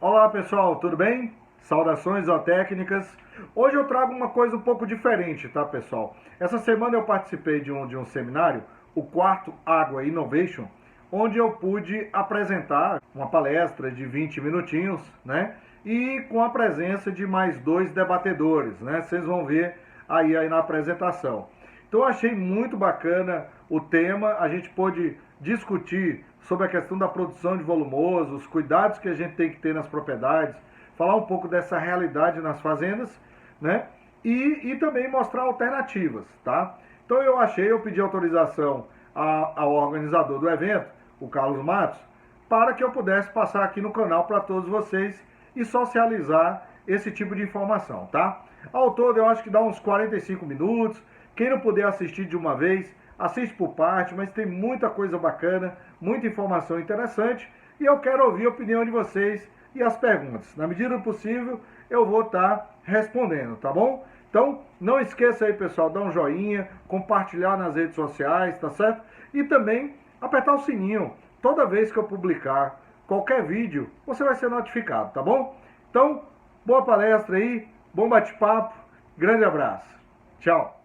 Olá pessoal, tudo bem? Saudações zootécnicas. Hoje eu trago uma coisa um pouco diferente, tá pessoal? Essa semana eu participei de um seminário, o quarto Água Innovation, onde eu pude apresentar uma palestra de 20 minutinhos, né? E com a presença de mais dois debatedores, né? Vocês vão ver aí na apresentação. Então eu achei muito bacana o tema, a gente pôde discutir sobre a questão da produção de volumoso, os cuidados que a gente tem que ter nas propriedades, falar um pouco dessa realidade nas fazendas, né? E também mostrar alternativas, tá? Então eu pedi autorização ao organizador do evento, o Carlos Matos, para que eu pudesse passar aqui no canal para todos vocês e socializar esse tipo de informação, tá? Ao todo eu acho que dá uns 45 minutos. Quem não puder assistir de uma vez, assiste por parte, mas tem muita coisa bacana, muita informação interessante e eu quero ouvir a opinião de vocês e as perguntas. Na medida do possível, eu vou estar respondendo, tá bom? Então, não esqueça aí, pessoal, dar um joinha, compartilhar nas redes sociais, tá certo? E também apertar o sininho. Toda vez que eu publicar qualquer vídeo, você vai ser notificado, tá bom? Então, boa palestra aí, bom bate-papo, grande abraço. Tchau.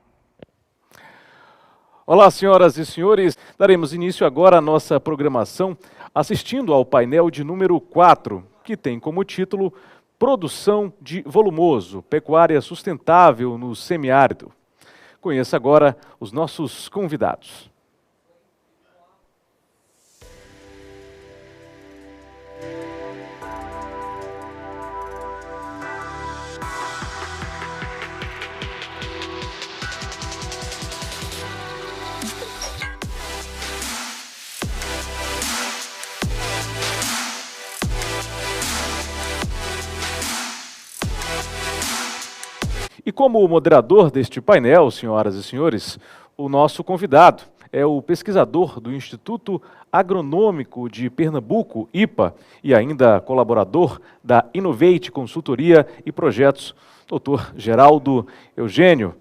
Olá, senhoras e senhores. Daremos início agora à nossa programação assistindo ao painel de número 4, que tem como título Produção de Volumoso, Pecuária Sustentável no Semiárido. Conheça agora os nossos convidados. E como moderador deste painel, senhoras e senhores, o nosso convidado é o pesquisador do Instituto Agronômico de Pernambuco, IPA, e ainda colaborador da Innovate Consultoria e Projetos, Dr. Geraldo Eugênio.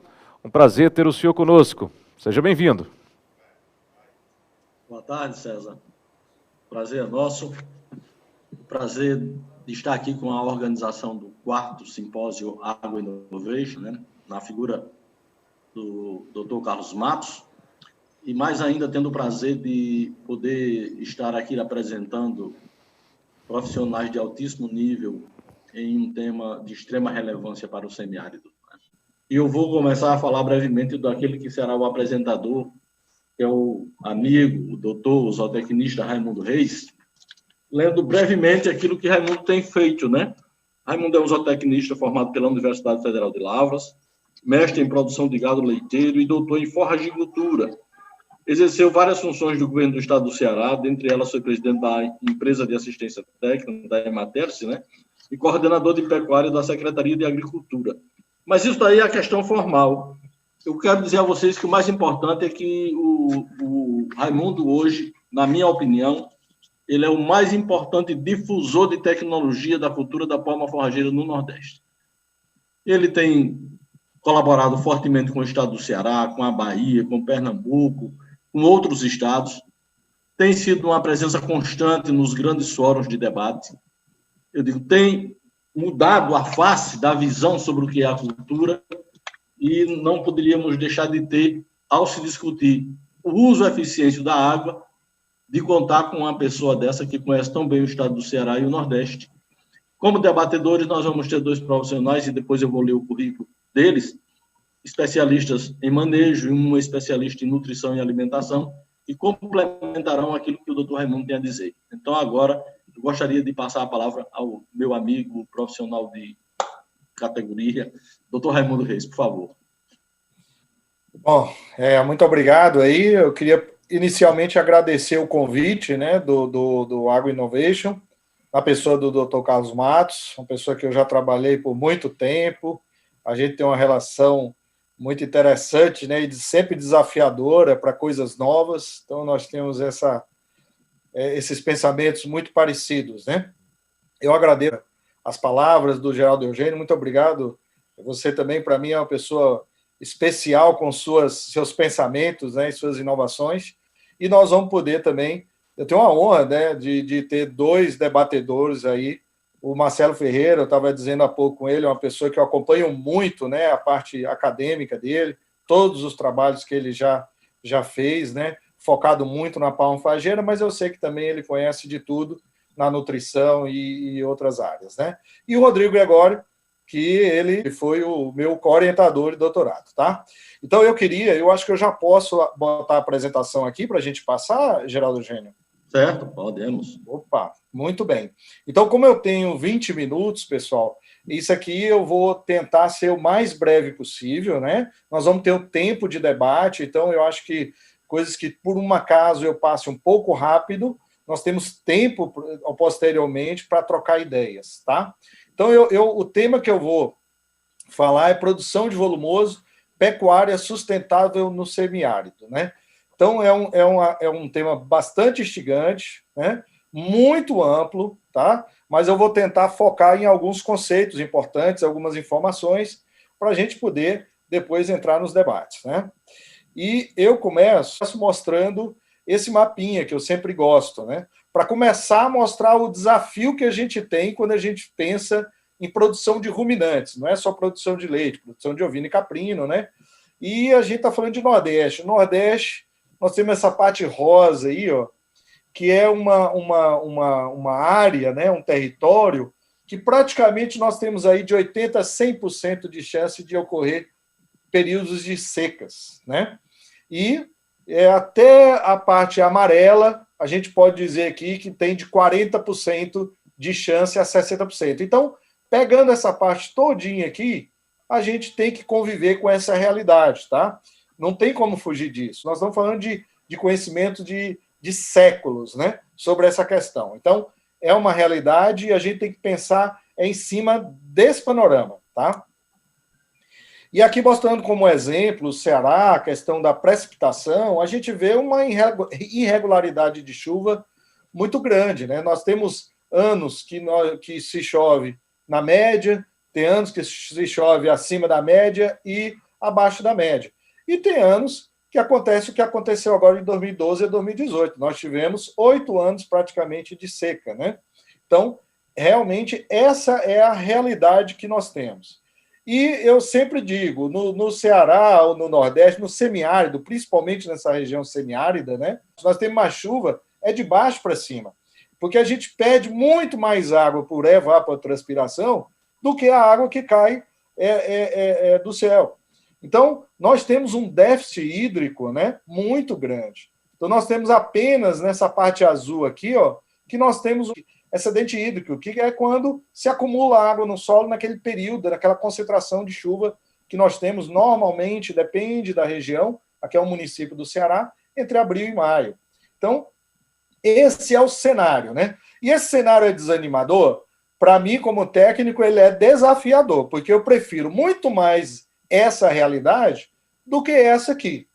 Um prazer ter o senhor conosco. Seja bem-vindo. Boa tarde, César. Prazer é nosso. Prazer de estar aqui com a organização do quarto simpósio Água Innovation, né, na figura do Dr. Carlos Matos, e mais ainda tendo o prazer de poder estar aqui apresentando profissionais de altíssimo nível em um tema de extrema relevância para o semiárido. E eu vou começar a falar brevemente daquele que será o apresentador, que é o amigo, o doutor, o zootecnista Raimundo Reis, lendo brevemente aquilo que Raimundo tem feito, né? Raimundo é um zootecnista formado pela Universidade Federal de Lavras, mestre em produção de gado leiteiro e doutor em forragicultura. Exerceu várias funções do governo do estado do Ceará, dentre elas foi presidente da empresa de assistência técnica, da Ematerce, né? E coordenador de pecuária da Secretaria de Agricultura. Mas isso daí é a questão formal. Eu quero dizer a vocês que o mais importante é que o Raimundo hoje, na minha opinião, ele é o mais importante difusor de tecnologia da cultura da palma forrageira no Nordeste. Ele tem colaborado fortemente com o estado do Ceará, com a Bahia, com Pernambuco, com outros estados. Tem sido uma presença constante nos grandes fóruns de debate. Eu digo, tem mudado a face da visão sobre o que é a cultura e não poderíamos deixar de ter, ao se discutir o uso eficiente da água, de contar com uma pessoa dessa que conhece tão bem o estado do Ceará e o Nordeste. Como debatedores, nós vamos ter dois profissionais, e depois eu vou ler o currículo deles, especialistas em manejo e um especialista em nutrição e alimentação, e complementarão aquilo que o doutor Raimundo tem a dizer. Então, agora, eu gostaria de passar a palavra ao meu amigo profissional de categoria, doutor Raimundo Reis, por favor. Bom, muito obrigado aí. Eu queria inicialmente agradecer o convite, né, do Agro Innovation, na pessoa do Dr. Carlos Matos, uma pessoa que eu já trabalhei por muito tempo. A gente tem uma relação muito interessante, né, e sempre desafiadora para coisas novas. Então, nós temos esses pensamentos muito parecidos, né? Eu agradeço as palavras do Geraldo Eugênio, muito obrigado. Você também, para mim, é uma pessoa especial com seus pensamentos, né, e suas inovações, e nós vamos poder também, eu tenho a honra, né, de ter dois debatedores aí, o Marcelo Ferreira, eu estava dizendo há pouco com ele, é uma pessoa que eu acompanho muito, né, a parte acadêmica dele, todos os trabalhos que ele já fez, né, focado muito na palmofageira, mas eu sei que também ele conhece de tudo na nutrição e outras áreas, né? E o Rodrigo Gregório, que ele foi o meu co-orientador de doutorado, tá? Então eu acho que eu já posso botar a apresentação aqui para a gente passar, Geraldo Gênio? Certo, podemos. Opa, muito bem. Então, como eu tenho 20 minutos, pessoal, isso aqui eu vou tentar ser o mais breve possível, né? Nós vamos ter um tempo de debate, então eu acho que coisas que, por um acaso, eu passe um pouco rápido, nós temos tempo posteriormente para trocar ideias, tá? Então, o tema que eu vou falar é produção de volumoso, pecuária sustentável no semiárido, né? Então, é um tema bastante instigante, né? Muito amplo, tá? Mas eu vou tentar focar em alguns conceitos importantes, algumas informações, para a gente poder depois entrar nos debates, né? E eu começo mostrando esse mapinha que eu sempre gosto, né? Para começar a mostrar o desafio que a gente tem quando a gente pensa em produção de ruminantes, não é só produção de leite, produção de ovino e caprino, né? E a gente está falando de Nordeste. Nordeste, nós temos essa parte rosa aí, ó, que é uma área, né, um território, que praticamente nós temos aí de 80% a 100% de chance de ocorrer períodos de secas, né? E até a parte amarela, a gente pode dizer aqui que tem de 40% de chance a 60%. Então, pegando essa parte todinha aqui, a gente tem que conviver com essa realidade, tá? Não tem como fugir disso. Nós estamos falando de conhecimento de séculos, né, sobre essa questão. Então, é uma realidade e a gente tem que pensar em cima desse panorama, tá? E aqui, mostrando como exemplo o Ceará, a questão da precipitação, a gente vê uma irregularidade de chuva muito grande, né? Nós temos anos que se chove na média, tem anos que se chove acima da média e abaixo da média. E tem anos que acontece o que aconteceu agora em 2012 e 2018. Nós tivemos 8 anos praticamente de seca, né? Então, realmente, essa é a realidade que nós temos. E eu sempre digo, no Ceará ou no Nordeste, no semiárido, principalmente nessa região semiárida, né? Nós temos mais chuva, é de baixo para cima. Porque a gente perde muito mais água por evapotranspiração do que a água que cai do céu. Então, nós temos um déficit hídrico, né, muito grande. Então, nós temos apenas nessa parte azul aqui, ó, que nós temos excedente hídrico, que é quando se acumula água no solo naquele período, naquela concentração de chuva que nós temos normalmente, depende da região, aqui é o município do Ceará, entre abril e maio. Então, esse é o cenário, né? E esse cenário é desanimador? Para mim, como técnico, ele é desafiador, porque eu prefiro muito mais essa realidade do que essa aqui,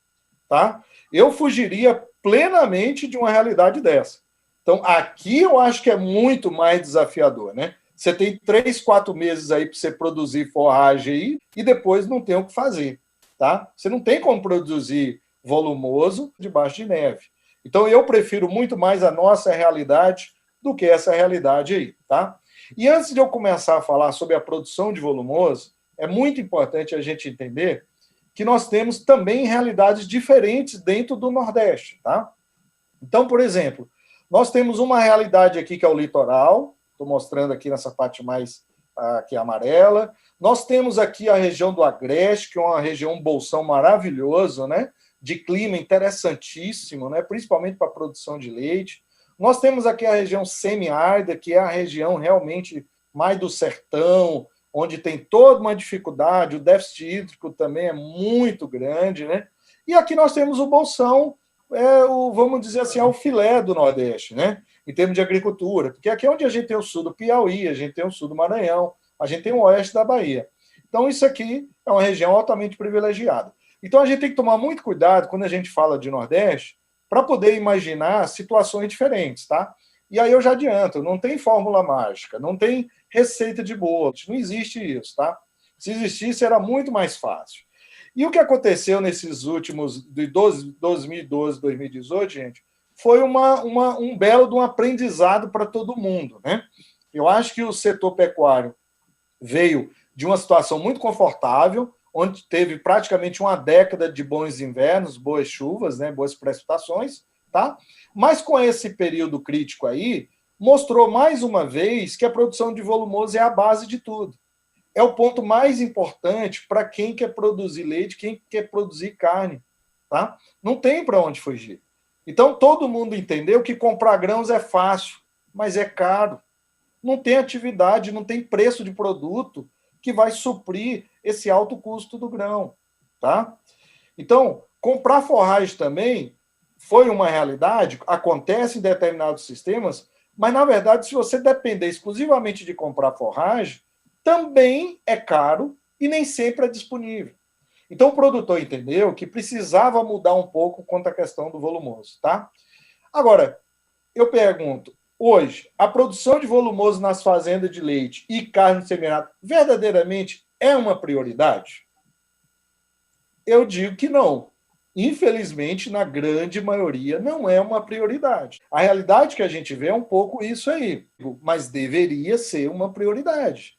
tá? Eu fugiria plenamente de uma realidade dessa. Então, aqui eu acho que é muito mais desafiador, né? Você tem 3, 4 meses aí para você produzir forragem aí e depois não tem o que fazer, tá? Você não tem como produzir volumoso debaixo de neve. Então, eu prefiro muito mais a nossa realidade do que essa realidade aí, tá? E antes de eu começar a falar sobre a produção de volumoso, é muito importante a gente entender que nós temos também realidades diferentes dentro do Nordeste, tá? Então, por exemplo, nós temos uma realidade aqui que é o litoral, estou mostrando aqui nessa parte mais aqui amarela. Nós temos aqui a região do Agreste, que é uma região, um bolsão maravilhoso, né? De clima interessantíssimo, né? Principalmente para a produção de leite. Nós temos aqui a região semiárida, que é a região realmente mais do sertão, onde tem toda uma dificuldade, o déficit hídrico também é muito grande, né? E aqui nós temos o bolsão, vamos dizer assim, é o filé do Nordeste, né? Em termos de agricultura, porque aqui é onde a gente tem o sul do Piauí, a gente tem o sul do Maranhão, a gente tem o oeste da Bahia. Então, isso aqui é uma região altamente privilegiada. Então, a gente tem que tomar muito cuidado quando a gente fala de Nordeste para poder imaginar situações diferentes, tá? E aí eu já adianto, não tem fórmula mágica, não tem receita de bolo, não existe isso, tá? Se existisse, era muito mais fácil. E o que aconteceu nesses últimos, de 2012, 2018, gente, foi um belo de um aprendizado para todo mundo, né? Eu acho que o setor pecuário veio de uma situação muito confortável, onde teve praticamente uma década de bons invernos, boas chuvas, né, boas precipitações, tá? Mas com esse período crítico aí, mostrou mais uma vez que a produção de volumoso é a base de tudo. É o ponto mais importante para quem quer produzir leite, quem quer produzir carne, tá? Não tem para onde fugir. Então, todo mundo entendeu que comprar grãos é fácil, mas é caro. Não tem atividade, não tem preço de produto que vai suprir esse alto custo do grão, tá? Então, comprar forragem também foi uma realidade, acontece em determinados sistemas, mas, na verdade, se você depender exclusivamente de comprar forragem, também é caro e nem sempre é disponível. Então, o produtor entendeu que precisava mudar um pouco quanto à questão do volumoso, tá? Agora, eu pergunto, hoje, a produção de volumoso nas fazendas de leite e carne seminada verdadeiramente é uma prioridade? Eu digo que não. Infelizmente, na grande maioria, não é uma prioridade. A realidade que a gente vê é um pouco isso aí, mas deveria ser uma prioridade.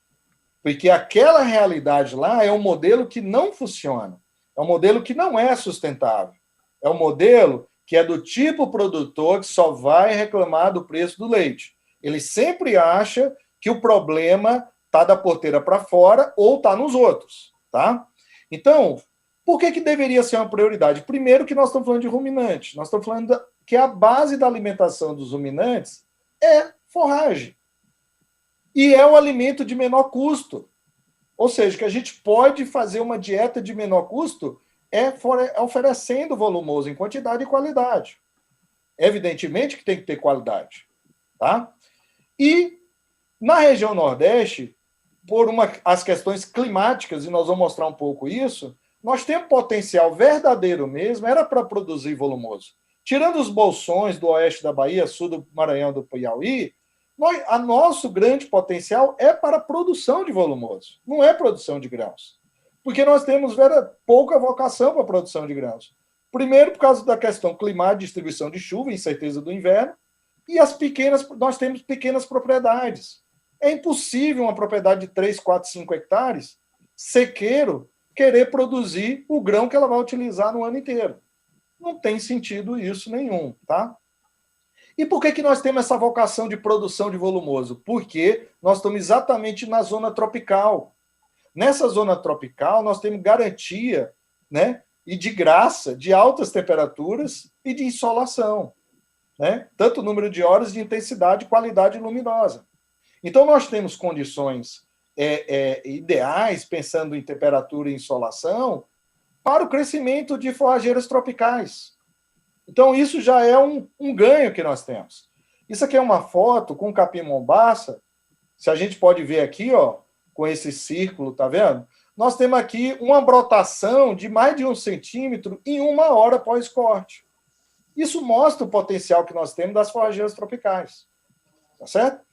Porque aquela realidade lá é um modelo que não funciona. É um modelo que não é sustentável. É um modelo que é do tipo produtor que só vai reclamar do preço do leite. Ele sempre acha que o problema está da porteira para fora ou está nos outros, tá? Então, por que deveria ser uma prioridade? Primeiro que nós estamos falando de ruminante. Nós estamos falando que a base da alimentação dos ruminantes é forragem. E é o alimento de menor custo. Ou seja, que a gente pode fazer uma dieta de menor custo oferecendo volumoso em quantidade e qualidade. Evidentemente que tem que ter qualidade. Tá? E na região Nordeste, por as questões climáticas, e nós vamos mostrar um pouco isso, nós temos potencial verdadeiro mesmo, era para produzir volumoso. Tirando os bolsões do oeste da Bahia, sul do Maranhão, do Piauí, nosso grande potencial é para a produção de volumoso, não é produção de grãos. Porque nós temos pouca vocação para a produção de grãos. Primeiro, por causa da questão climática, distribuição de chuva, incerteza do inverno, e nós temos pequenas propriedades. É impossível uma propriedade de 3, 4, 5 hectares, sequeiro, querer produzir o grão que ela vai utilizar no ano inteiro. Não tem sentido isso nenhum, tá? E por que nós temos essa vocação de produção de volumoso? Porque nós estamos exatamente na zona tropical. Nessa zona tropical, nós temos garantia, né, e de graça, de altas temperaturas e de insolação. Né? Tanto número de horas de intensidade e qualidade luminosa. Então, nós temos condições ideais, pensando em temperatura e insolação, para o crescimento de forrageiras tropicais. Então, isso já é um ganho que nós temos. Isso aqui é uma foto com capim-mombaça. Se a gente pode ver aqui, ó, com esse círculo, tá vendo? Nós temos aqui uma brotação de mais de 1 centímetro em 1 hora pós-corte. Isso mostra o potencial que nós temos das forrageiras tropicais. Tá certo?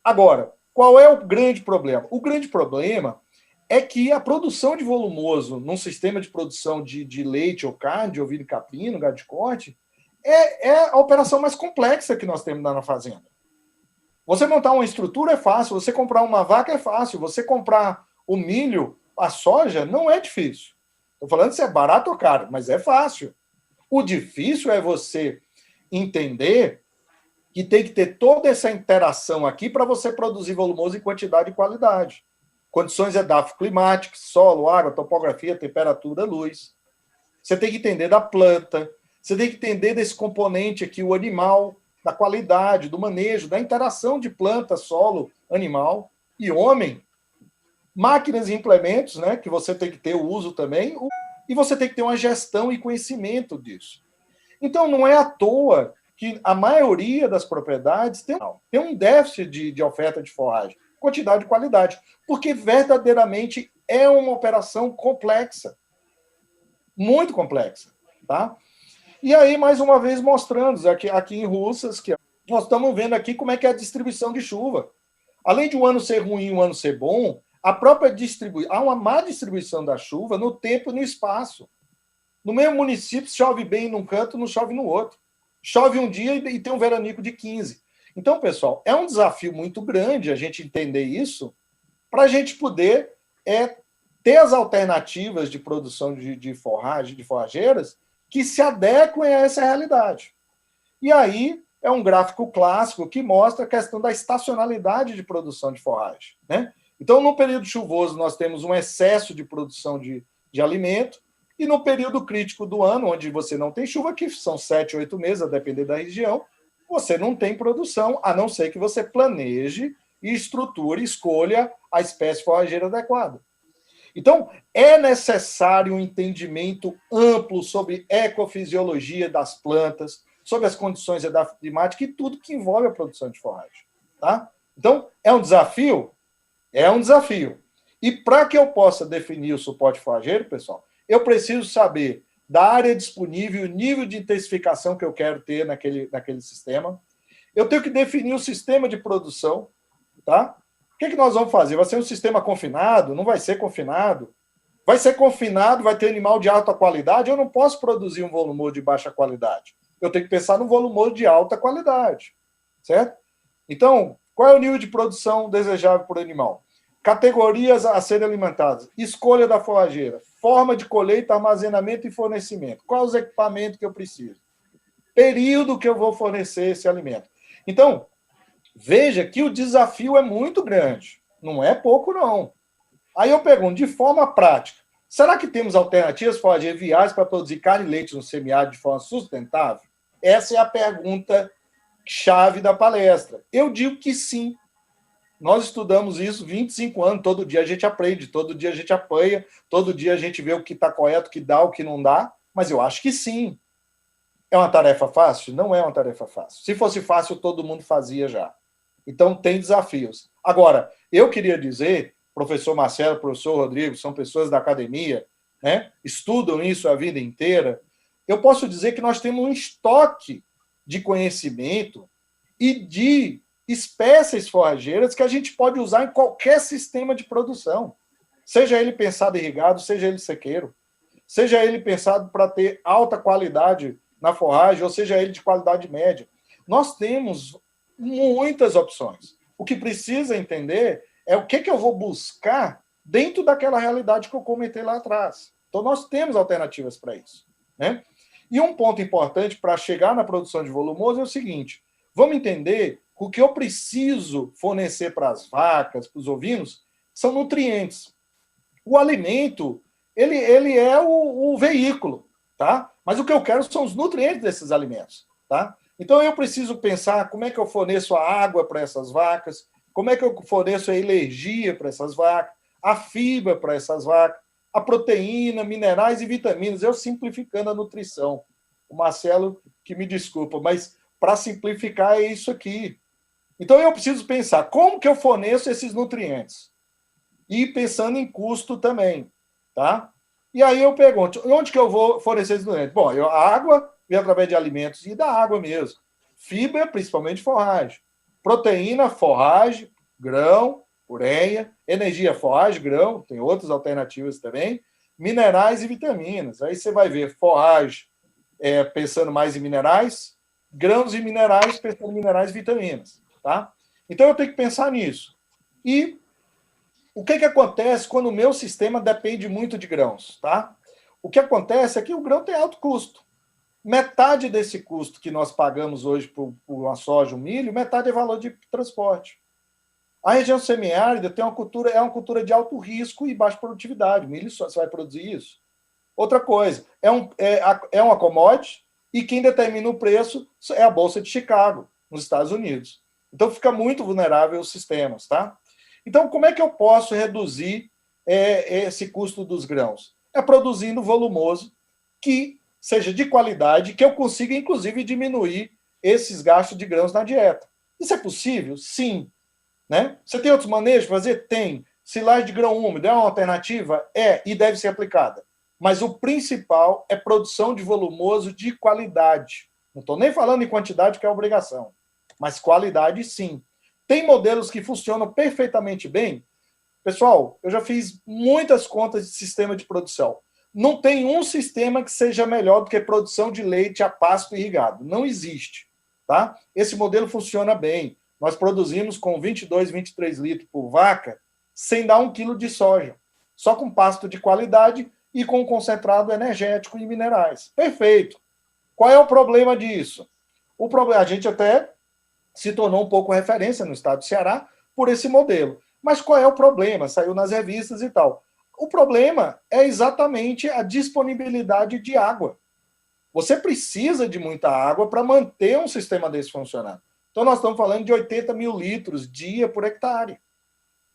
Agora, qual é o grande problema? O grande problema é que a produção de volumoso num sistema de produção de leite ou carne, de ovinho caprino, gado de corte, é a operação mais complexa que nós temos lá na fazenda. Você montar uma estrutura é fácil, você comprar uma vaca é fácil, você comprar o milho, a soja, não é difícil. Estou falando se é barato ou caro, mas é fácil. O difícil é você entender que tem que ter toda essa interação aqui para você produzir volumoso em quantidade e qualidade. Condições edafoclimáticas, solo, água, topografia, temperatura, luz. Você tem que entender da planta, você tem que entender desse componente aqui, o animal, da qualidade, do manejo, da interação de planta, solo, animal e homem. Máquinas e implementos, né, que você tem que ter o uso também, e você tem que ter uma gestão e conhecimento disso. Então, não é à toa que a maioria das propriedades tem um déficit de oferta de forragem, quantidade e qualidade, porque verdadeiramente é uma operação complexa, muito complexa, tá? E aí, mais uma vez, mostrando, aqui em Russas, que nós estamos vendo aqui como é que é a distribuição de chuva. Além de um ano ser ruim e um ano ser bom, há uma má distribuição da chuva no tempo e no espaço. No mesmo município, chove bem num canto, não chove no outro. Chove um dia e tem um veranico de 15. Então, pessoal, é um desafio muito grande a gente entender isso para a gente poder ter as alternativas de produção de forragem, de forrageiras, que se adequem a essa realidade. E aí é um gráfico clássico que mostra a questão da estacionalidade de produção de forragem, né? Então, no período chuvoso, nós temos um excesso de produção de alimento, e no período crítico do ano, onde você não tem chuva, que são 7, 8 meses, a depender da região, você não tem produção, a não ser que você planeje e estruture, escolha a espécie forrageira adequada. Então, é necessário um entendimento amplo sobre ecofisiologia das plantas, sobre as condições climáticas e tudo que envolve a produção de forragem. Tá? Então, é um desafio? É um desafio. E para que eu possa definir o suporte forrageiro, pessoal, eu preciso saber da área disponível, o nível de intensificação que eu quero ter naquele sistema. Eu tenho que definir o sistema de produção. Tá? O que nós vamos fazer? Vai ser um sistema confinado? Não vai ser confinado? Vai ser confinado, vai ter animal de alta qualidade? Eu não posso produzir um volumoso de baixa qualidade. Eu tenho que pensar no volumoso de alta qualidade. Certo? Então, qual é o nível de produção desejável por animal? Categorias a serem alimentadas. Escolha da forrageira. Forma de colheita, armazenamento e fornecimento. Quais os equipamentos que eu preciso? Período que eu vou fornecer esse alimento. Então, veja que o desafio é muito grande. Não é pouco, não. Aí eu pergunto, de forma prática, será que temos alternativas forrageiras viáveis para produzir carne e leite no semiárido de forma sustentável? Essa é a pergunta chave da palestra. Eu digo que sim. Nós estudamos isso 25 anos, todo dia a gente aprende, todo dia a gente apanha, todo dia a gente vê o que está correto, o que dá, o que não dá, mas eu acho que sim. É uma tarefa fácil? Não é uma tarefa fácil. Se fosse fácil, todo mundo fazia já. Então, tem desafios. Agora, eu queria dizer, professor Marcelo, professor Rodrigo, são pessoas da academia, né, estudam isso a vida inteira, eu posso dizer que nós temos um estoque de conhecimento e de espécies forrageiras que a gente pode usar em qualquer sistema de produção, seja ele pensado irrigado, seja ele sequeiro, seja ele pensado para ter alta qualidade na forragem, ou seja ele de qualidade média. Nós temos muitas opções. O que precisa entender é o que eu vou buscar dentro daquela realidade que eu comentei lá atrás. Então, nós temos alternativas para isso, né? E um ponto importante para chegar na produção de volumoso é o seguinte: vamos entender que o que eu preciso fornecer para as vacas, para os ovinos, são nutrientes. O alimento, ele é o veículo, tá? Mas o que eu quero são os nutrientes desses alimentos, tá? Então, eu preciso pensar como é que eu forneço a água para essas vacas, como é que eu forneço a energia para essas vacas, a fibra para essas vacas, a proteína, minerais e vitaminas, eu simplificando a nutrição. O Marcelo, que me desculpa, mas para simplificar é isso aqui. Então, eu preciso pensar como que eu forneço esses nutrientes. E pensando em custo também, tá? E aí eu pergunto, onde que eu vou fornecer esses nutrientes? Bom, a água vem através de alimentos e da água mesmo. Fibra, principalmente forragem. Proteína, forragem, grão, ureia. Energia, forragem, grão. Tem outras alternativas também. Minerais e vitaminas. Aí você vai ver forragem pensando mais em minerais, grãos e minerais pensando em minerais e vitaminas. Tá? Então eu tenho que pensar nisso. E o que acontece quando o meu sistema depende muito de grãos? Tá? O que acontece é que o grão tem alto custo. Metade desse custo que nós pagamos hoje por uma soja, um milho, metade é valor de transporte. A região semiárida tem é uma cultura de alto risco e baixa produtividade. O milho você vai produzir isso. Outra coisa, é uma commodity e quem determina o preço é a Bolsa de Chicago, nos Estados Unidos. Então fica muito vulnerável os sistemas, tá? Então, como é que eu posso reduzir esse custo dos grãos? É produzindo volumoso que seja de qualidade, que eu consiga, inclusive, diminuir esses gastos de grãos na dieta. Isso é possível? Sim. Né? Você tem outros manejos de fazer? Tem. Silagem de grão úmido é uma alternativa? É, e deve ser aplicada. Mas o principal é produção de volumoso de qualidade. Não estou nem falando em quantidade, que é obrigação, mas qualidade, sim. Tem modelos que funcionam perfeitamente bem. Pessoal, eu já fiz muitas contas de sistema de produção. Não tem um sistema que seja melhor do que produção de leite a pasto irrigado. Não existe. tá? Esse modelo funciona bem. Nós produzimos com 22, 23 litros por vaca, sem dar 1 quilo de soja, só com pasto de qualidade e com concentrado energético e minerais. Perfeito. Qual é o problema disso? O problema, a gente até se tornou um pouco referência no estado do Ceará por esse modelo. Mas qual é o problema? Saiu nas revistas e tal. O problema é exatamente a disponibilidade de água. Você precisa de muita água para manter um sistema desse funcionando. Então, nós estamos falando de 80 mil litros dia por hectare.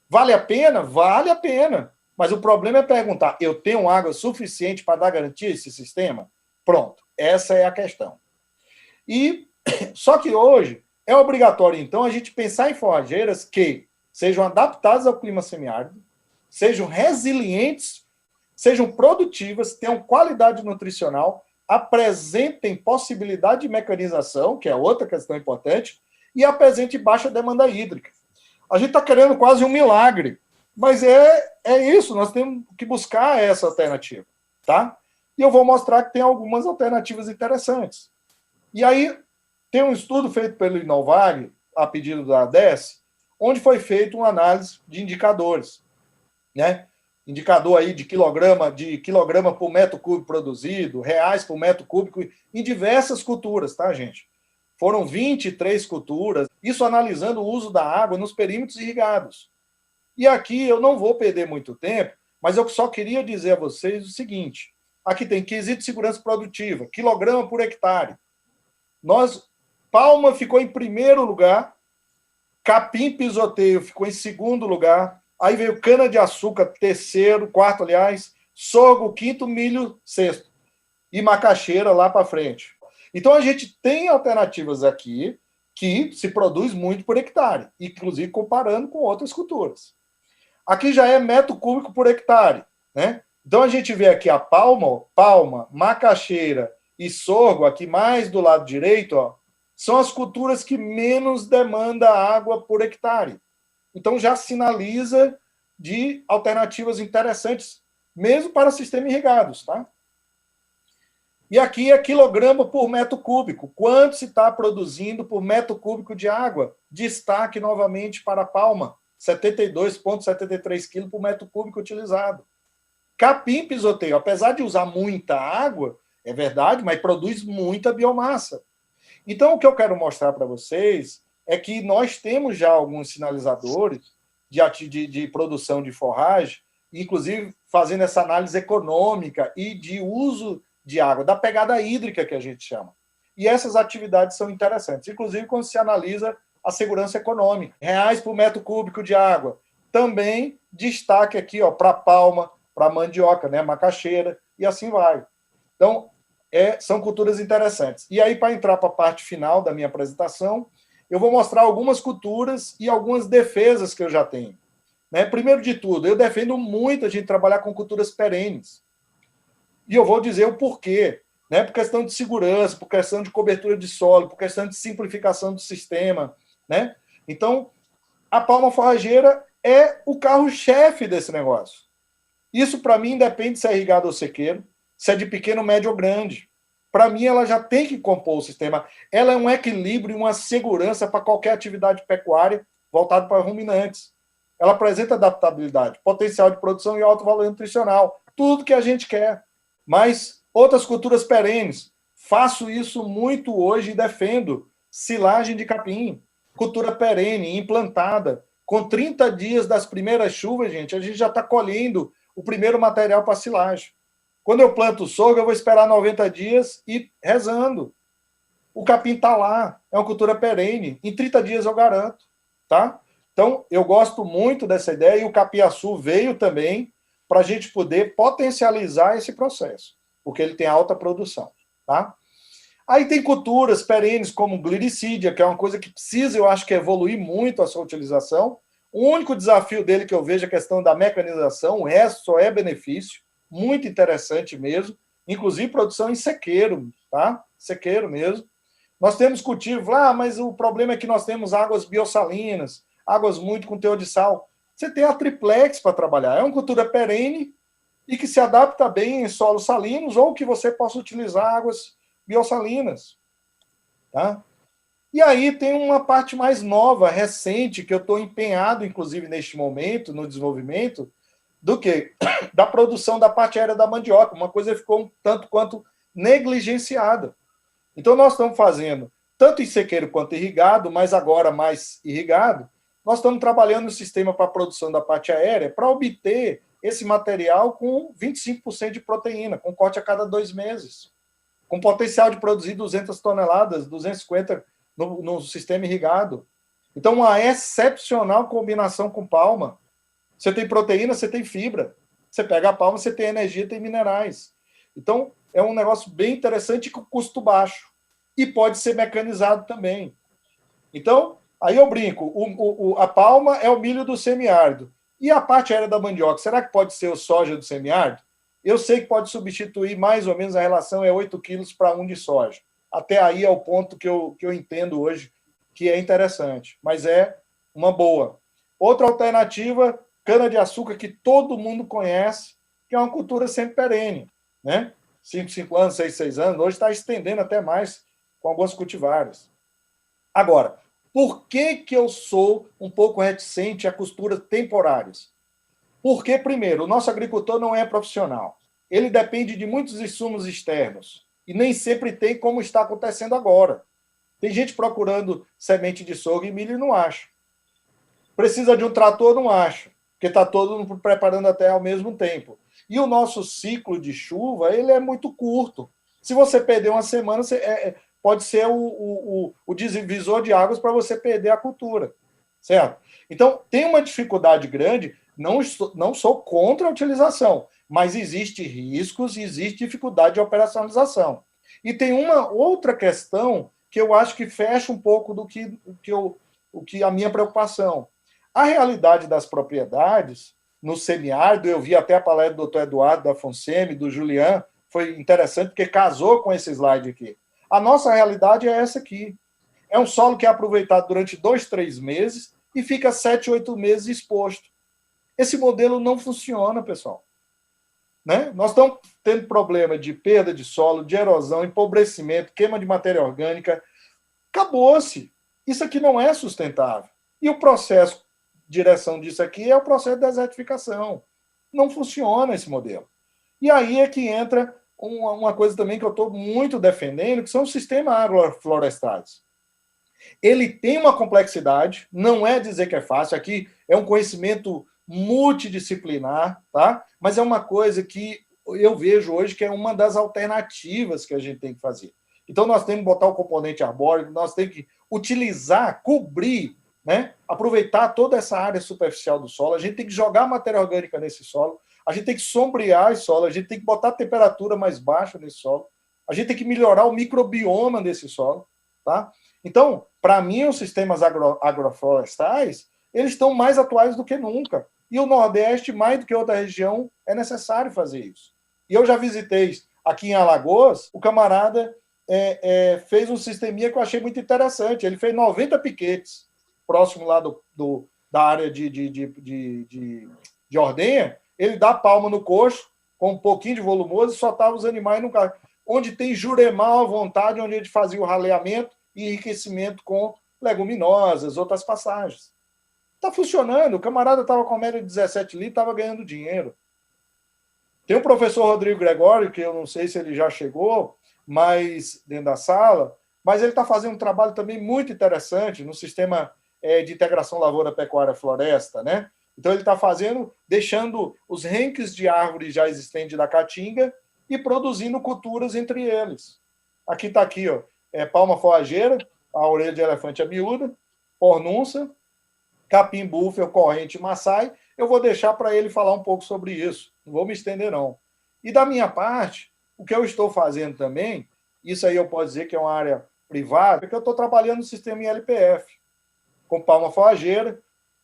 Vale a pena? Vale a pena. Mas o problema é perguntar, eu tenho água suficiente para dar garantia a esse sistema? Pronto, essa é a questão. E só que hoje é obrigatório, então, a gente pensar em forrageiras que sejam adaptadas ao clima semiárido, sejam resilientes, sejam produtivas, tenham qualidade nutricional, apresentem possibilidade de mecanização, que é outra questão importante, e apresente baixa demanda hídrica. A gente está querendo quase um milagre, mas é isso, nós temos que buscar essa alternativa, tá? E eu vou mostrar que tem algumas alternativas interessantes. E aí, tem um estudo feito pelo Inovare, a pedido da ADES, onde foi feita uma análise de indicadores, né? Indicador aí de quilograma por metro cúbico produzido, reais por metro cúbico, em diversas culturas, tá, gente? Foram 23 culturas, isso analisando o uso da água nos perímetros irrigados. E aqui eu não vou perder muito tempo, mas eu só queria dizer a vocês o seguinte, aqui tem quesito de segurança produtiva, quilograma por hectare. Palma ficou em primeiro lugar, capim pisoteio ficou em segundo lugar, aí veio cana-de-açúcar, terceiro, quarto, aliás, sorgo, quinto, milho, sexto. E macaxeira lá para frente. Então, a gente tem alternativas aqui que se produz muito por hectare, inclusive comparando com outras culturas. Aqui já é metro cúbico por hectare, né? Então, a gente vê aqui a palma, macaxeira e sorgo, aqui mais do lado direito, ó, são as culturas que menos demandam água por hectare. Então, já sinaliza de alternativas interessantes, mesmo para sistemas irrigados, tá? E aqui é quilograma por metro cúbico. Quanto se está produzindo por metro cúbico de água? Destaque novamente para a palma, 72,73 kg por metro cúbico utilizado. Capim pisoteio, apesar de usar muita água, é verdade, mas produz muita biomassa. Então, o que eu quero mostrar para vocês é que nós temos já alguns sinalizadores de produção de forragem, inclusive fazendo essa análise econômica e de uso de água, da pegada hídrica que a gente chama. E essas atividades são interessantes, inclusive quando se analisa a segurança econômica. Reais por metro cúbico de água. Também destaque aqui para palma, para mandioca, né, macaxeira, e assim vai. Então, são culturas interessantes. E aí, para entrar para a parte final da minha apresentação, eu vou mostrar algumas culturas e algumas defesas que eu já tenho. Né? Primeiro de tudo, eu defendo muito a gente trabalhar com culturas perenes. E eu vou dizer o porquê. Né? Por questão de segurança, por questão de cobertura de solo, por questão de simplificação do sistema. Né? Então, a palma forrageira é o carro-chefe desse negócio. Isso, para mim, depende se é irrigado ou sequeiro, se é de pequeno, médio ou grande. Para mim, ela já tem que compor o sistema. Ela é um equilíbrio e uma segurança para qualquer atividade pecuária voltada para ruminantes. Ela apresenta adaptabilidade, potencial de produção e alto valor nutricional. Tudo que a gente quer. Mas outras culturas perenes. Faço isso muito hoje e defendo. Silagem de capim. Cultura perene, implantada. Com 30 dias das primeiras chuvas, gente, a gente já está colhendo o primeiro material para silagem. Quando eu planto sorgo, eu vou esperar 90 dias e rezando. O capim está lá, é uma cultura perene. Em 30 dias eu garanto. Tá? Então, eu gosto muito dessa ideia e o capiaçu veio também para a gente poder potencializar esse processo, porque ele tem alta produção. Tá? Aí tem culturas perenes como gliricídia, que é uma coisa que precisa, eu acho que evoluir muito a sua utilização. O único desafio dele que eu vejo é a questão da mecanização, o resto só é benefício. Muito interessante mesmo, inclusive produção em sequeiro, tá? Sequeiro mesmo. Nós temos cultivo lá, mas o problema é que nós temos águas biossalinas, águas muito com teor de sal. Você tem a triplex para trabalhar. É uma cultura perene e que se adapta bem em solos salinos ou que você possa utilizar águas biossalinas, tá? E aí tem uma parte mais nova, recente, que eu estou empenhado, inclusive, neste momento, no desenvolvimento, do que? Da produção da parte aérea da mandioca. Uma coisa ficou um tanto quanto negligenciada. Então, nós estamos fazendo, tanto em sequeiro quanto irrigado, mas agora mais irrigado, nós estamos trabalhando no sistema para a produção da parte aérea para obter esse material com 25% de proteína, com corte a cada 2 meses, com potencial de produzir 200 toneladas, 250 no sistema irrigado. Então, uma excepcional combinação com palma. Você tem proteína, você tem fibra. Você pega a palma, você tem energia, tem minerais. Então, é um negócio bem interessante com custo baixo. E pode ser mecanizado também. Então, aí eu brinco, a palma é o milho do semiárido. E a parte aérea da mandioca, será que pode ser o soja do semiárido? Eu sei que pode substituir mais ou menos, a relação é 8 quilos para 1 de soja. Até aí é o ponto que eu entendo hoje que é interessante, mas é uma boa. Outra alternativa, cana-de-açúcar, que todo mundo conhece, que é uma cultura sempre perene, né? 5 anos, 6 anos, hoje está estendendo até mais com algumas cultivares. Agora, por que eu sou um pouco reticente a costuras temporárias? Porque, primeiro, o nosso agricultor não é profissional. Ele depende de muitos insumos externos. E nem sempre tem, como está acontecendo agora. Tem gente procurando semente de sorgo e milho e não acha. Precisa de um trator, não acha. Porque está todo mundo preparando até ao mesmo tempo. E o nosso ciclo de chuva, ele é muito curto. Se você perder uma semana, pode ser o divisor de águas para você perder a cultura. Certo? Então, tem uma dificuldade grande. Não sou contra a utilização, mas existe riscos e existe dificuldade de operacionalização. E tem uma outra questão que eu acho que fecha um pouco do que a minha preocupação. A realidade das propriedades, no semiárido, eu vi até a palestra do Dr. Eduardo da Fonseme, do Julian, foi interessante porque casou com esse slide aqui. A nossa realidade é essa aqui. É um solo que é aproveitado durante 2, 3 meses e fica 7, 8 meses exposto. Esse modelo não funciona, pessoal. Né? Nós estamos tendo problema de perda de solo, de erosão, empobrecimento, queima de matéria orgânica. Acabou-se. Isso aqui não é sustentável. E o processo de direção disso aqui é o processo de desertificação. Não funciona esse modelo. E aí é que entra uma coisa também que eu estou muito defendendo, que são os sistemas agroflorestais. Ele tem uma complexidade, não é dizer que é fácil, aqui é um conhecimento multidisciplinar, tá? Mas é uma coisa que eu vejo hoje que é uma das alternativas que a gente tem que fazer. Então, nós temos que botar o componente arbóreo, nós temos que utilizar, cobrir, né? Aproveitar toda essa área superficial do solo, a gente tem que jogar matéria orgânica nesse solo, a gente tem que sombrear esse solo, a gente tem que botar a temperatura mais baixa nesse solo, a gente tem que melhorar o microbioma desse solo, tá? Então, para mim, os sistemas agroflorestais, eles estão mais atuais do que nunca. E o Nordeste, mais do que outra região, é necessário fazer isso. E eu já visitei aqui em Alagoas, o camarada fez um sisteminha que eu achei muito interessante. Ele fez 90 piquetes próximo lá da área de ordenha. Ele dá palma no coxo, com um pouquinho de volumoso, e soltava os animais no carro. Onde tem juremal à vontade, onde ele fazia o raleamento e enriquecimento com leguminosas, outras passagens. Está funcionando. O camarada estava com a média de 17 litros, estava ganhando dinheiro. Tem o professor Rodrigo Gregório, que eu não sei se ele já chegou, mas dentro da sala, mas ele está fazendo um trabalho também muito interessante no sistema de integração lavoura-pecuária-floresta, né? Então ele está fazendo, deixando os renques de árvores já existentes da caatinga e produzindo culturas entre eles. Aqui está aqui, ó, palma forrageira, a orelha de elefante é miúda, pornunça, capim búfalo, corrente maçai. Eu vou deixar para ele falar um pouco sobre isso. Não vou me estender, não. E da minha parte, o que eu estou fazendo também, isso aí eu posso dizer que é uma área privada, é que eu estou trabalhando no sistema ILPF, com palma forrageira,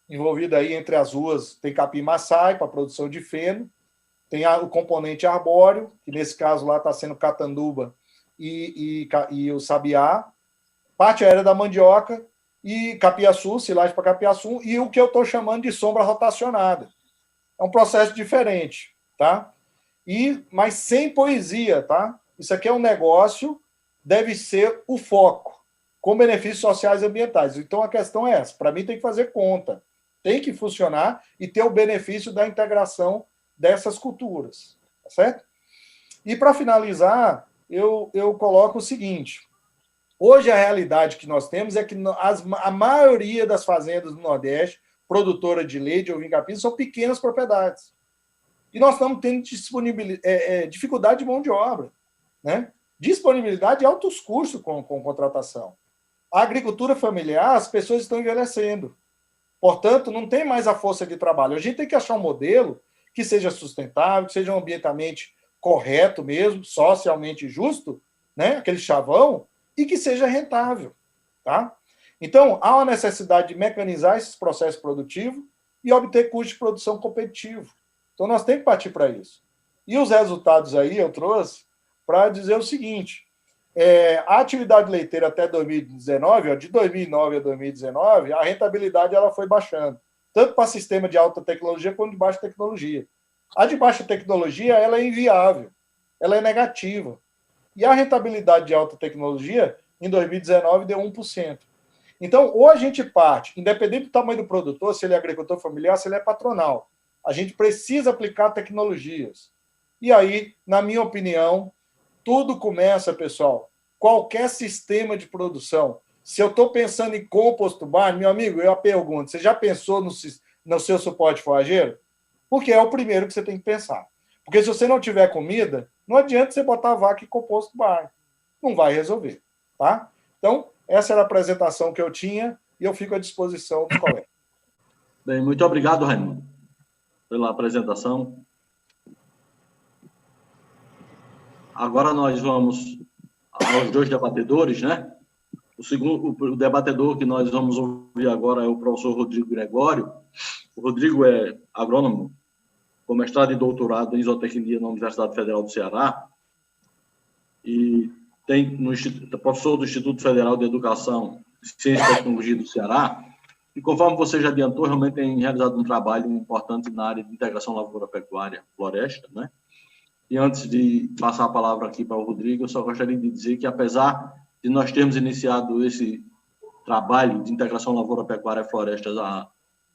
envolvida aí entre as ruas, tem capim maçai para produção de feno, tem o componente arbóreo, que nesse caso lá está sendo catanduba e o sabiá, parte aérea da mandioca, e capiaçu, silagem para capiaçu, e o que eu estou chamando de sombra rotacionada. É um processo diferente, tá? Mas sem poesia, tá? Isso aqui é um negócio, deve ser o foco. com benefícios sociais e ambientais. Então, a questão é essa. Para mim, tem que fazer conta. Tem que funcionar e ter o benefício da integração dessas culturas. Tá certo? E, para finalizar, eu coloco o seguinte. Hoje, a realidade que nós temos é que a maioria das fazendas do Nordeste, produtora de leite ou vinho-capim, são pequenas propriedades. E nós estamos tendo dificuldade de mão de obra, né? Disponibilidade e altos custos com contratação. A agricultura familiar, as pessoas estão envelhecendo. Portanto, não tem mais a força de trabalho. A gente tem que achar um modelo que seja sustentável, que seja ambientalmente correto mesmo, socialmente justo, né? Aquele chavão, e que seja rentável. Tá? Então, há uma necessidade de mecanizar esses processos produtivos e obter custo de produção competitivo. Então, nós temos que partir para isso. E os resultados aí eu trouxe para dizer o seguinte, a atividade leiteira até 2019, de 2009 a 2019, a rentabilidade ela foi baixando, tanto para sistema de alta tecnologia quanto de baixa tecnologia. A de baixa tecnologia ela é inviável, ela é negativa. E a rentabilidade de alta tecnologia, em 2019, deu 1%. Então, ou a gente parte, independente do tamanho do produtor, se ele é agricultor familiar, se ele é patronal, a gente precisa aplicar tecnologias. E aí, na minha opinião, tudo começa, pessoal, qualquer sistema de produção. Se eu estou pensando em compost barn, meu amigo, eu pergunto, você já pensou no seu suporte forrageiro? Porque é o primeiro que você tem que pensar. Porque se você não tiver comida, não adianta você botar a vaca em compost barn. Não vai resolver, tá? Então, essa era a apresentação que eu tinha e eu fico à disposição dos colegas. Bem, muito obrigado, Raimundo, pela apresentação. Agora nós vamos aos dois debatedores, né? O debatedor que nós vamos ouvir agora é o professor Rodrigo Gregório. O Rodrigo é agrônomo, com mestrado e doutorado em zootecnia na Universidade Federal do Ceará e professor do Instituto Federal de Educação, Ciência e Tecnologia do Ceará. E conforme você já adiantou, realmente tem realizado um trabalho importante na área de integração lavoura-pecuária-floresta, né? E antes de passar a palavra aqui para o Rodrigo, eu só gostaria de dizer que, apesar de nós termos iniciado esse trabalho de integração lavoura-pecuária-florestas há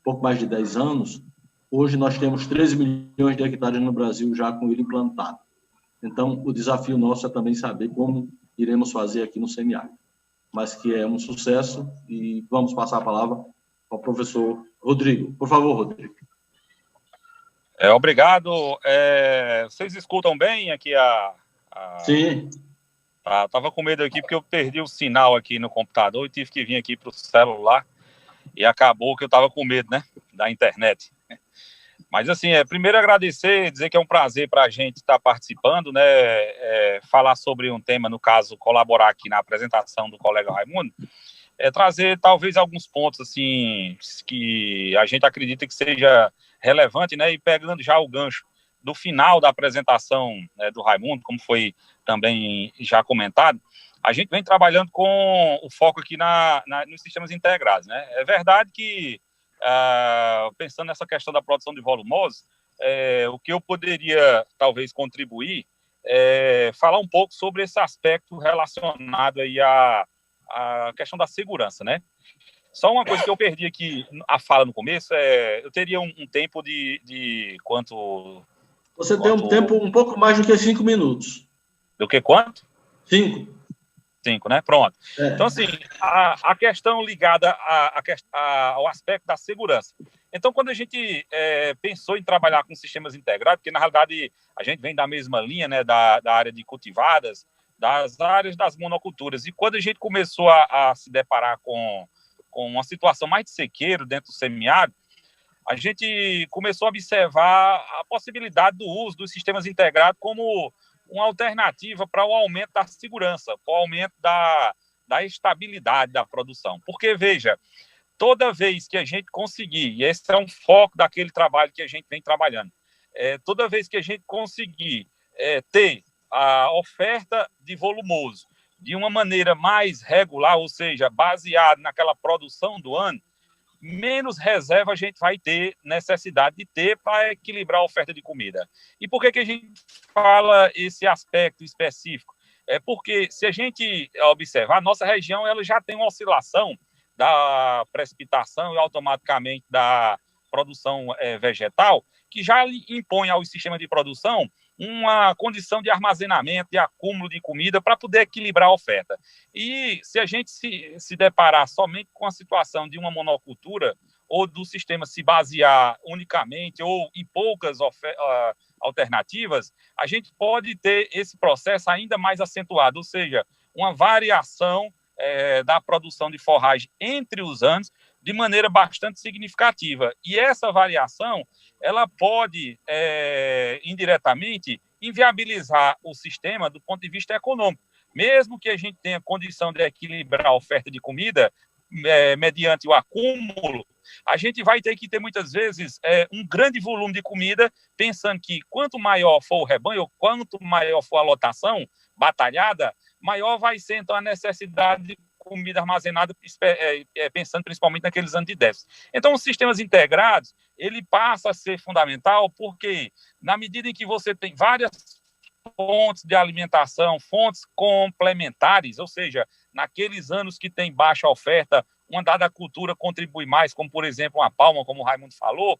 pouco mais de 10 anos, hoje nós temos 13 milhões de hectares no Brasil já com ele implantado. Então, o desafio nosso é também saber como iremos fazer aqui no semiárido, mas que é um sucesso e vamos passar a palavra ao professor Rodrigo. Por favor, Rodrigo. Obrigado. Vocês escutam bem aqui Sim. Estava com medo aqui porque eu perdi o sinal aqui no computador e tive que vir aqui para o celular e acabou que eu estava com medo, né, da internet. Mas, assim, primeiro agradecer, dizer que é um prazer para a gente estar participando, né, falar sobre um tema, no caso, colaborar aqui na apresentação do colega Raimundo, trazer talvez alguns pontos, assim, que a gente acredita que seja relevante, né, e pegando já o gancho do final da apresentação, né, do Raimundo, como foi também já comentado, a gente vem trabalhando com o foco aqui nos sistemas integrados, né? É verdade que, pensando nessa questão da produção de volumosos, o que eu poderia, talvez, contribuir falar um pouco sobre esse aspecto relacionado aí à questão da segurança, né? Só uma coisa que eu perdi aqui, a fala no começo, eu teria um tempo de quanto... Você tem um tempo um pouco mais do que 5 minutos. Do que quanto? 5. 5, né? Pronto. Então, assim, a questão ligada ao aspecto da segurança. Então, quando a gente pensou em trabalhar com sistemas integrados, porque, na realidade, a gente vem da mesma linha, né, da área de cultivadas, das áreas das monoculturas, e quando a gente começou a se deparar com uma situação mais de sequeiro dentro do semiárido, a gente começou a observar a possibilidade do uso dos sistemas integrados como uma alternativa para o aumento da segurança, para o aumento da estabilidade da produção. Porque, veja, toda vez que a gente conseguir, e esse é um foco daquele trabalho que a gente vem trabalhando, toda vez que a gente conseguir ter a oferta de volumoso de uma maneira mais regular, ou seja, baseada naquela produção do ano, menos reserva a gente vai ter necessidade de ter para equilibrar a oferta de comida. E por que a gente fala esse aspecto específico? porque se a gente observar, a nossa região ela já tem uma oscilação da precipitação e automaticamente da produção vegetal, que já impõe aos sistemas de produção uma condição de armazenamento, de acúmulo de comida para poder equilibrar a oferta. E se a gente se deparar somente com a situação de uma monocultura, ou do sistema se basear unicamente ou em poucas alternativas, a gente pode ter esse processo ainda mais acentuado, ou seja, uma variação da produção de forragem entre os anos de maneira bastante significativa. E essa variação ela pode, indiretamente, inviabilizar o sistema do ponto de vista econômico. Mesmo que a gente tenha condição de equilibrar a oferta de comida mediante o acúmulo, a gente vai ter que ter, muitas vezes, um grande volume de comida, pensando que quanto maior for o rebanho, ou quanto maior for a lotação batalhada, maior vai ser, então, a necessidade de comida armazenada, pensando principalmente naqueles anos de déficit. Então, os sistemas integrados, ele passa a ser fundamental porque, na medida em que você tem várias fontes de alimentação, fontes complementares, ou seja, naqueles anos que tem baixa oferta, uma dada cultura contribui mais, como, por exemplo, uma palma, como o Raimundo falou.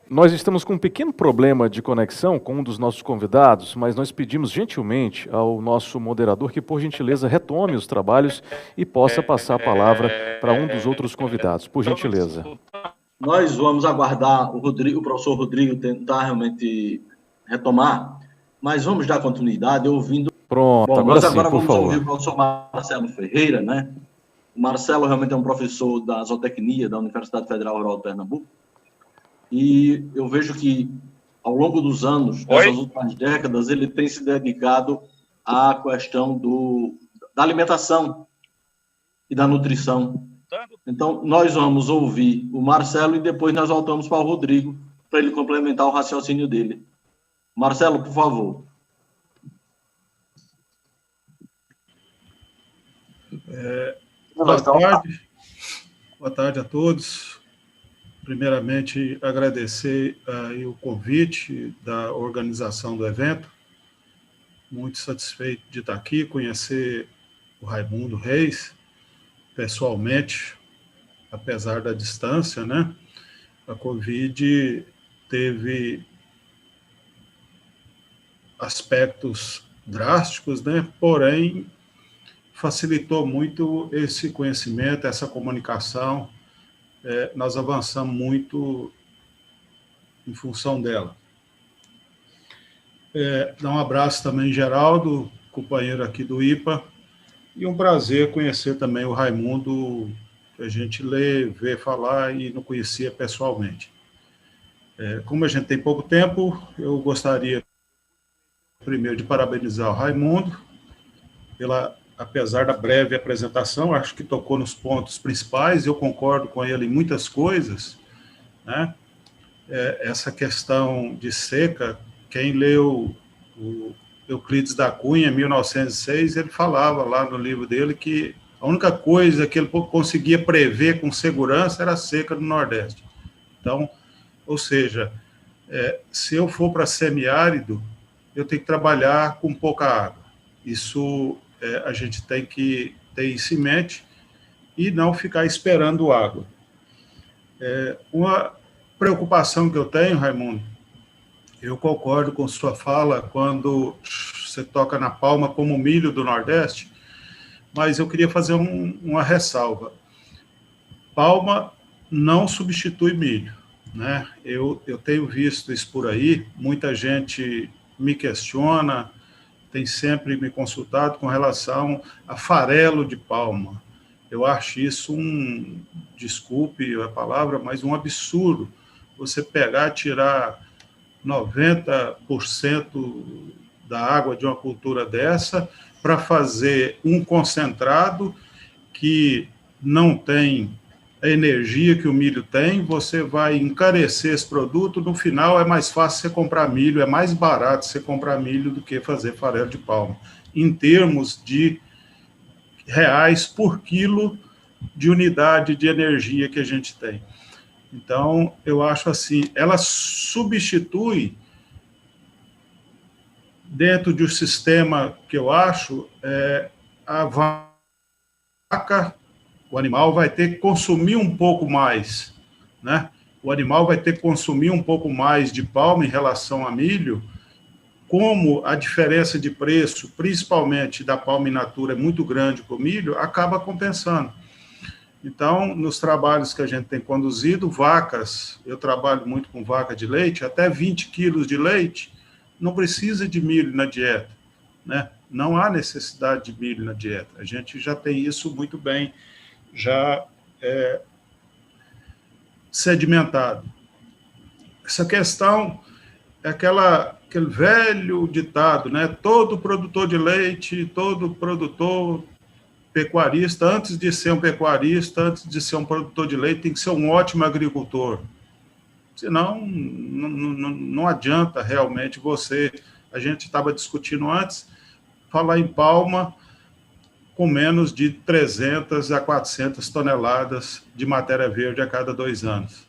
Nós estamos com um pequeno problema de conexão com um dos nossos convidados, mas nós pedimos gentilmente ao nosso moderador que, por gentileza, retome os trabalhos e possa passar a palavra para um dos outros convidados, por gentileza. Nós vamos aguardar o professor Rodrigo tentar realmente retomar, mas vamos dar continuidade ouvindo. Pronto, bom, agora nós agora sim, por vamos favor. ouvir o professor Marcelo Ferreira, né? O Marcelo realmente é um professor da zootecnia da Universidade Federal Rural de Pernambuco. E eu vejo que, ao longo dos anos, nessas últimas décadas, ele tem se dedicado à questão da alimentação e da nutrição. Então, nós vamos ouvir o Marcelo e depois nós voltamos para o Rodrigo, para ele complementar o raciocínio dele. Marcelo, por favor. Boa tarde a todos. Primeiramente, agradecer o convite da organização do evento. Muito satisfeito de estar aqui, conhecer o Raimundo Reis, pessoalmente, apesar da distância, né? A Covid teve aspectos drásticos, né? Porém, facilitou muito esse conhecimento, essa comunicação. Nós avançamos muito em função dela. Dar um abraço também, Geraldo, companheiro aqui do IPA, e um prazer conhecer também o Raimundo, que a gente lê, vê falar e não conhecia pessoalmente. Como a gente tem pouco tempo, eu gostaria primeiro de parabenizar o Raimundo, apesar da breve apresentação, acho que tocou nos pontos principais, eu concordo com ele em muitas coisas, né? Essa questão de seca, quem leu o Euclides da Cunha, em 1906, ele falava lá no livro dele que a única coisa que ele conseguia prever com segurança era a seca do Nordeste. Então, ou seja, se eu for para semiárido, eu tenho que trabalhar com pouca água. Isso a gente tem que ter isso em mente e não ficar esperando água. Uma preocupação que eu tenho, Raimundo, eu concordo com sua fala quando você toca na palma como o milho do Nordeste, mas eu queria fazer uma ressalva. Palma não substitui milho, né? Eu tenho visto isso por aí, muita gente me questiona, tem sempre me consultado com relação a farelo de palma. Eu acho isso desculpe a palavra, mas um absurdo. Você pegar, tirar 90% da água de uma cultura dessa para fazer um concentrado que não tem a energia que o milho tem, você vai encarecer esse produto, no final é mais fácil você comprar milho, é mais barato você comprar milho do que fazer farelo de palma, em termos de reais por quilo de unidade de energia que a gente tem. Então, eu acho assim, ela substitui dentro de um sistema que eu acho, a vaca, o animal vai ter que consumir um pouco mais, né? O animal vai ter que consumir um pouco mais de palma em relação a milho, como a diferença de preço, principalmente da palma in natura, é muito grande para o milho, acaba compensando. Então, nos trabalhos que a gente tem conduzido, vacas, eu trabalho muito com vaca de leite, até 20 quilos de leite, não precisa de milho na dieta, né? Não há necessidade de milho na dieta. A gente já tem isso muito bem já sedimentado. Essa questão é aquele velho ditado, né? Todo produtor de leite, todo produtor pecuarista, antes de ser um pecuarista, antes de ser um produtor de leite, tem que ser um ótimo agricultor. Senão, não adianta realmente você... A gente estava discutindo antes, falar em palma com menos de 300 a 400 toneladas de matéria verde a cada 2 anos.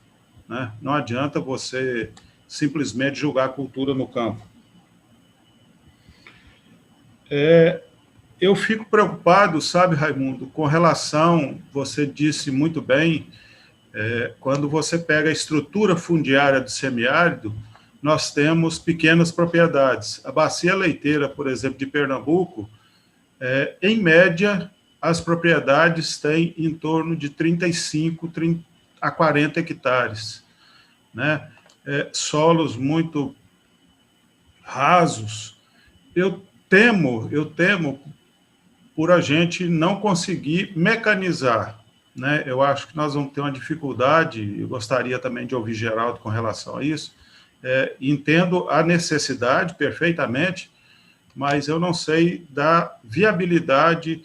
Né? Não adianta você simplesmente julgar a cultura no campo. Eu fico preocupado, sabe, Raimundo, com relação, você disse muito bem, quando você pega a estrutura fundiária do semiárido, nós temos pequenas propriedades. A bacia leiteira, por exemplo, de Pernambuco, em média, as propriedades têm em torno de 35 a 40 hectares. Né? Solos muito rasos. Eu temo por a gente não conseguir mecanizar. Né? Eu acho que nós vamos ter uma dificuldade, eu gostaria também de ouvir Geraldo com relação a isso. Entendo a necessidade perfeitamente, mas eu não sei da viabilidade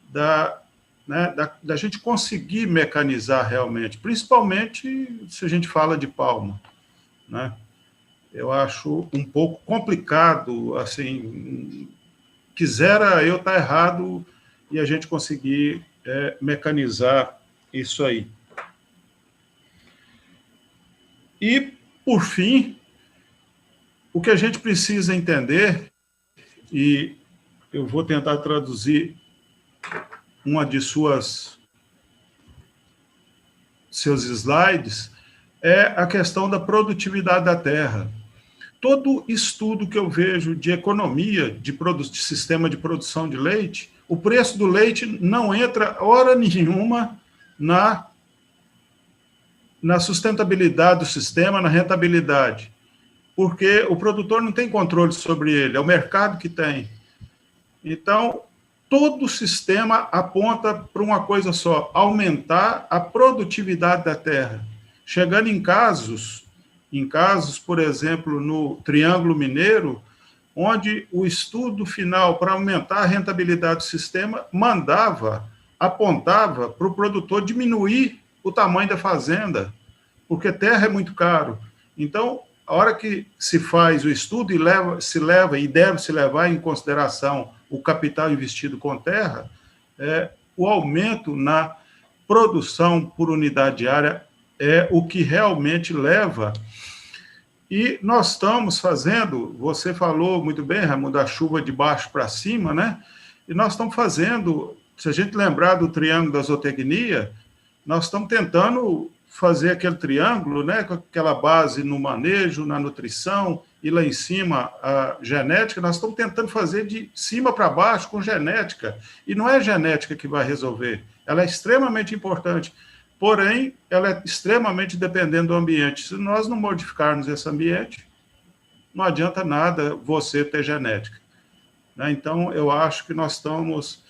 da gente conseguir mecanizar realmente, principalmente se a gente fala de palma. Né? Eu acho um pouco complicado, assim, quisera eu estar errado e a gente conseguir mecanizar isso aí. E, por fim, o que a gente precisa entender, e eu vou tentar traduzir uma de seus slides, é a questão da produtividade da terra. Todo estudo que eu vejo de economia, de sistema de produção de leite, o preço do leite não entra hora nenhuma na sustentabilidade do sistema, na rentabilidade, porque o produtor não tem controle sobre ele, é o mercado que tem. Então, todo o sistema aponta para uma coisa só, aumentar a produtividade da terra. Chegando em casos, por exemplo, no Triângulo Mineiro, onde o estudo final para aumentar a rentabilidade do sistema apontava para o produtor diminuir o tamanho da fazenda, porque terra é muito caro. Então, a hora que se faz o estudo e deve se levar em consideração o capital investido com terra, o aumento na produção por unidade diária é o que realmente leva. E nós estamos fazendo, você falou muito bem, Raimundo, da chuva de baixo para cima, né? E nós estamos fazendo, se a gente lembrar do triângulo da zootecnia, nós estamos tentando fazer aquele triângulo, né, com aquela base no manejo, na nutrição, e lá em cima a genética, nós estamos tentando fazer de cima para baixo com genética. E não é a genética que vai resolver, ela é extremamente importante, porém, ela é extremamente dependente do ambiente. Se nós não modificarmos esse ambiente, não adianta nada você ter genética. Né? Então, eu acho que nós estamos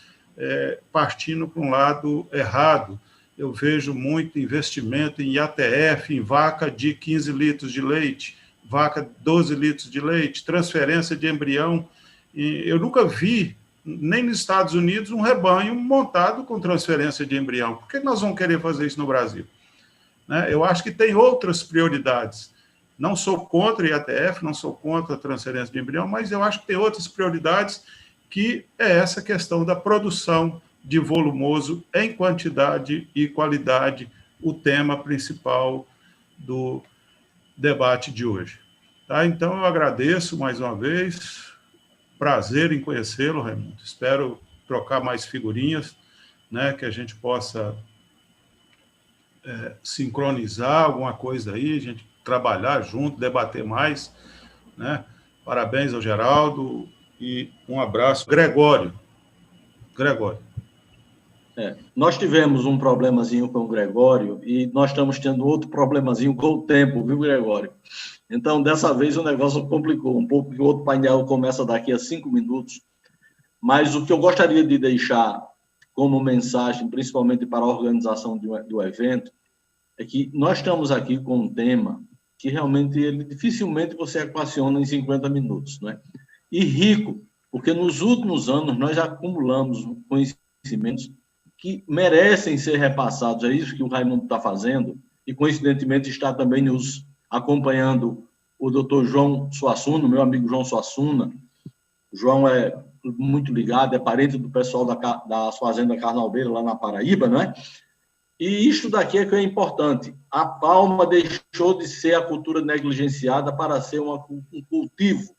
partindo para um lado errado. Eu vejo muito investimento em IATF, em vaca de 15 litros de leite, vaca 12 litros de leite, transferência de embrião. E eu nunca vi, nem nos Estados Unidos, um rebanho montado com transferência de embrião. Por que nós vamos querer fazer isso no Brasil? Né? Eu acho que tem outras prioridades. Não sou contra IATF, não sou contra a transferência de embrião, mas eu acho que tem outras prioridades, que é essa questão da produção de volumoso em quantidade e qualidade, o tema principal do debate de hoje. Tá? Então, eu agradeço mais uma vez prazer em conhecê-lo, Raimundo. Espero trocar mais figurinhas, né, que a gente possa sincronizar alguma coisa aí, a gente trabalhar junto, debater mais, né? Parabéns ao Geraldo e um abraço. Gregório. Nós tivemos um problemazinho com o Gregório e nós estamos tendo outro problemazinho com o tempo, viu, Gregório? Então, dessa vez o negócio complicou um pouco, porque o outro painel começa daqui a 5 minutos. Mas o que eu gostaria de deixar como mensagem, principalmente para a organização do evento, é que nós estamos aqui com um tema que realmente ele dificilmente você equaciona em 50 minutos, né? E rico, porque nos últimos anos nós acumulamos conhecimentos que merecem ser repassados. É isso que o Raimundo está fazendo, e coincidentemente está também nos acompanhando o doutor João Suassuna, meu amigo João Suassuna. O João é muito ligado, é parente do pessoal da Fazenda Carnalbeira, lá na Paraíba, né? E isto daqui é que é importante. A palma deixou de ser a cultura negligenciada para ser um cultivo.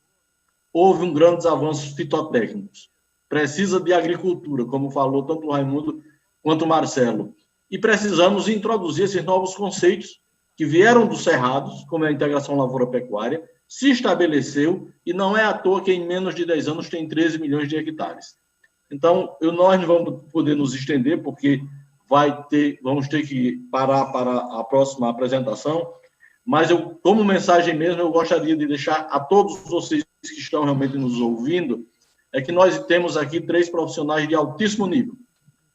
Houve um grandes avanços fitotécnicos. Precisa de agricultura, como falou tanto o Raimundo quanto o Marcelo. E precisamos introduzir esses novos conceitos que vieram dos cerrados, como a integração lavoura-pecuária, se estabeleceu, e não é à toa que em menos de 10 anos tem 13 milhões de hectares. Então, nós não vamos poder nos estender, porque vamos ter que parar para a próxima apresentação, mas como mensagem mesmo, eu gostaria de deixar a todos vocês que estão realmente nos ouvindo, é que nós temos aqui 3 profissionais de altíssimo nível.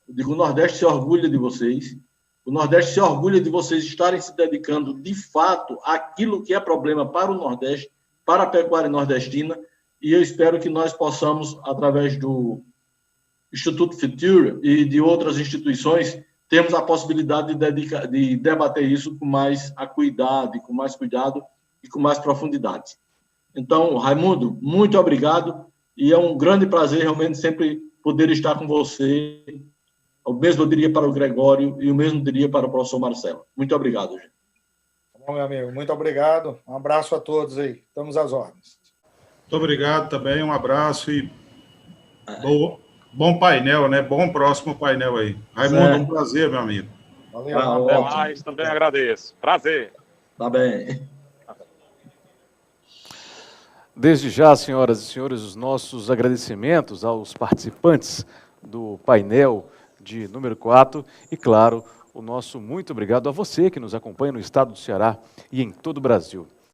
Eu digo, o Nordeste se orgulha de vocês, o Nordeste se orgulha de vocês estarem se dedicando, de fato, àquilo que é problema para o Nordeste, para a pecuária nordestina, e eu espero que nós possamos, através do Instituto Futura e de outras instituições, temos a possibilidade de debater isso com mais acuidade, com mais cuidado e com mais profundidade. Então, Raimundo, muito obrigado, e é um grande prazer realmente sempre poder estar com você. O mesmo eu diria para o Gregório e o mesmo diria para o professor Marcelo. Muito obrigado, gente. Bom, meu amigo, muito obrigado. Um abraço a todos aí. Estamos às ordens. Muito obrigado também, um abraço e bom painel, né? Bom próximo painel aí. Raimundo, um prazer, meu amigo. Valeu. Até mais, também agradeço. Prazer. Tá bem. Desde já, senhoras e senhores, os nossos agradecimentos aos participantes do painel de número 4 e, claro, o nosso muito obrigado a você que nos acompanha no estado do Ceará e em todo o Brasil.